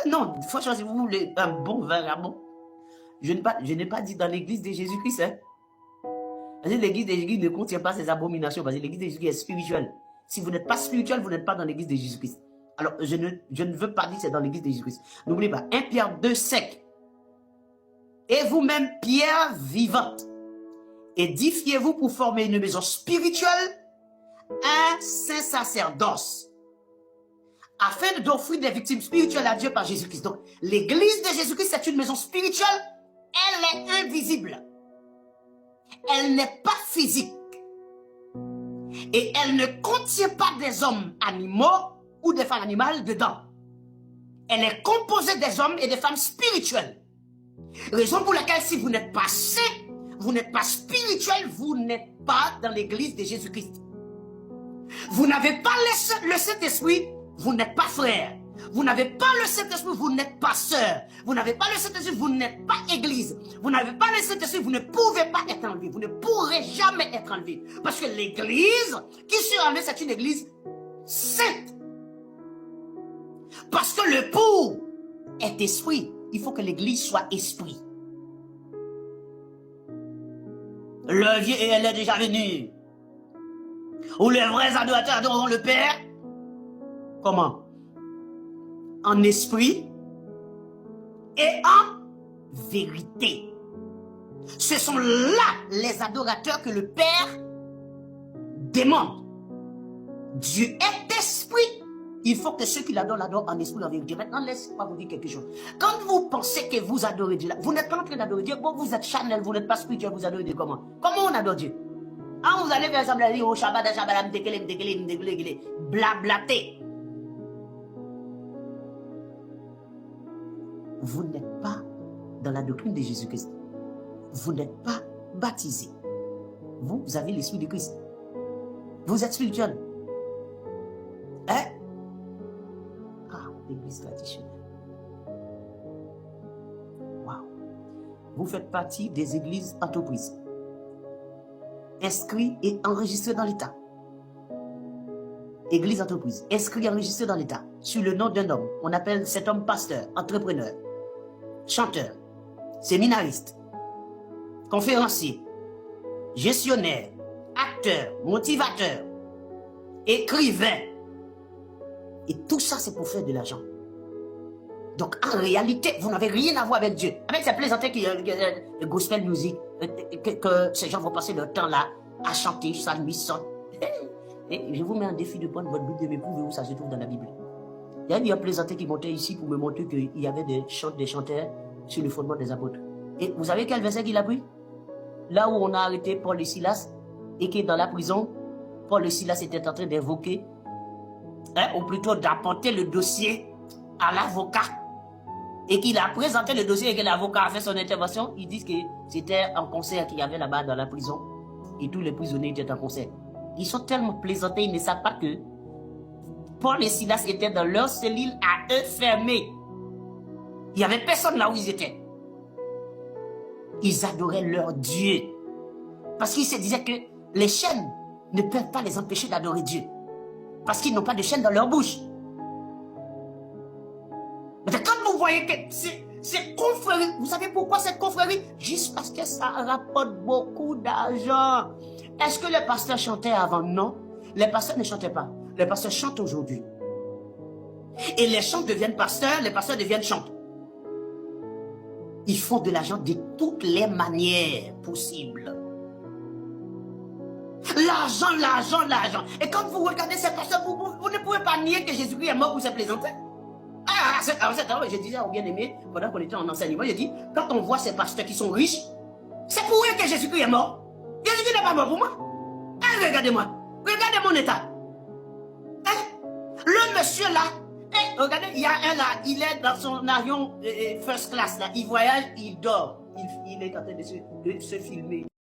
Non, franchement, si vous voulez un bon vagabond, je n'ai pas dit dans l'église de Jésus-Christ. Hein. Parce que l'église de Jésus-Christ ne contient pas ces abominations, parce que l'église de Jésus-Christ est spirituelle. Si vous n'êtes pas spirituel, vous n'êtes pas dans l'église de Jésus-Christ. Alors, je ne veux pas dire que c'est dans l'église de Jésus-Christ. N'oubliez pas, 1 Pierre 2, 5. Et vous-même, pierre vivante, édifiez-vous pour former une maison spirituelle, un saint sacerdoce, afin d'offrir des victimes spirituelles à Dieu par Jésus-Christ. Donc, l'église de Jésus-Christ, c'est une maison spirituelle, elle est invisible. Elle n'est pas physique. Et elle ne contient pas des hommes animaux ou des femmes animales dedans. Elle est composée des hommes et des femmes spirituelles. Raison pour laquelle si vous n'êtes pas saint, vous n'êtes pas spirituel, vous n'êtes pas dans l'église de Jésus-Christ. Vous n'avez pas le Saint-Esprit, vous n'êtes pas frère. Vous n'avez pas le Saint-Esprit, vous n'êtes pas sœur. Vous n'avez pas le Saint-Esprit, vous n'êtes pas église. Vous n'avez pas le Saint-Esprit, vous ne pouvez pas être enlevé. Vous ne pourrez jamais être enlevé. Parce que l'église qui sera enlevée, c'est une église sainte. Parce que le pour est esprit. Il faut que l'église soit esprit. Le vieux, elle est déjà venue. Où les vrais adorateurs adoreront le Père. Comment? En esprit et en vérité. Ce sont là les adorateurs que le Père demande. Dieu est esprit. Il faut que ceux qui l'adorent l'adorent en esprit et en vérité. Maintenant, laissez-moi vous dire quelque chose. Quand vous pensez que vous adorez Dieu, vous n'êtes pas en train d'adorer Dieu. Bon, vous êtes charnel, vous n'êtes pas spirituel, vous adorez Dieu comment? Comment on adore Dieu? Ah, vous allez faire exemple, au Shabbat, blablater. Vous n'êtes pas dans la doctrine de Jésus-Christ. Vous n'êtes pas baptisé. Vous avez l'esprit de Christ. Vous êtes spirituel. Hein? Ah, l'église traditionnelle. Waouh. Vous faites partie des églises entreprises. Inscrits et enregistrés dans l'État. Église entreprise. Inscrit et enregistré dans l'État. Sur le nom d'un homme. On appelle cet homme pasteur, entrepreneur, chanteur, séminariste, conférencier, gestionnaire, acteur, motivateur, écrivain. Et tout ça, c'est pour faire de l'argent. Donc, en réalité, vous n'avez rien à voir avec Dieu. Avec ces plaisanteries qui le gospel music, que ces gens vont passer leur temps là à chanter, psalmiste. Et je vous mets en défi de prendre votre Bible et me prouver où ça se trouve dans la Bible. Il y a un plaisanteur qui montait ici pour me montrer qu'il y avait des chanteurs sur le fondement des apôtres. Et vous savez quel verset qu'il a pris? Là où on a arrêté Paul et Silas, et qui est dans la prison, Paul et Silas étaient en train d'invoquer, ou plutôt d'apporter le dossier à l'avocat, et qu'il a présenté le dossier et que l'avocat a fait son intervention. Ils disent que c'était un concert qu'il y avait là-bas dans la prison, et tous les prisonniers étaient en concert. Ils sont tellement plaisantés, ils ne savent pas que Paul et Silas étaient dans leur cellule à eux fermés. Il n'y avait personne là où ils étaient. Ils adoraient leur Dieu. Parce qu'ils se disaient que les chaînes ne peuvent pas les empêcher d'adorer Dieu. Parce qu'ils n'ont pas de chaînes dans leur bouche. Mais quand vous voyez que c'est confrérie, vous savez pourquoi cette confrérie? Juste parce que ça rapporte beaucoup d'argent. Est-ce que les pasteurs chantaient avant? Non. Les pasteurs ne chantaient pas. Les pasteurs chantent aujourd'hui. Et les chants deviennent pasteurs, les pasteurs deviennent chanteurs. Ils font de l'argent de toutes les manières possibles. L'argent, l'argent, l'argent. Et quand vous regardez ces pasteurs, vous ne pouvez pas nier que Jésus-Christ est mort pour se plaisanter. Je disais au bien-aimé, pendant qu'on était en enseignement, je dis, quand on voit ces pasteurs qui sont riches, c'est pour eux que Jésus-Christ est mort. Jésus-Christ n'est pas mort pour moi. Regardez-moi. Regardez mon état. Le monsieur là, regardez, il y a un là, il est dans son avion first class là, il voyage, il dort. Il est en train de se filmer.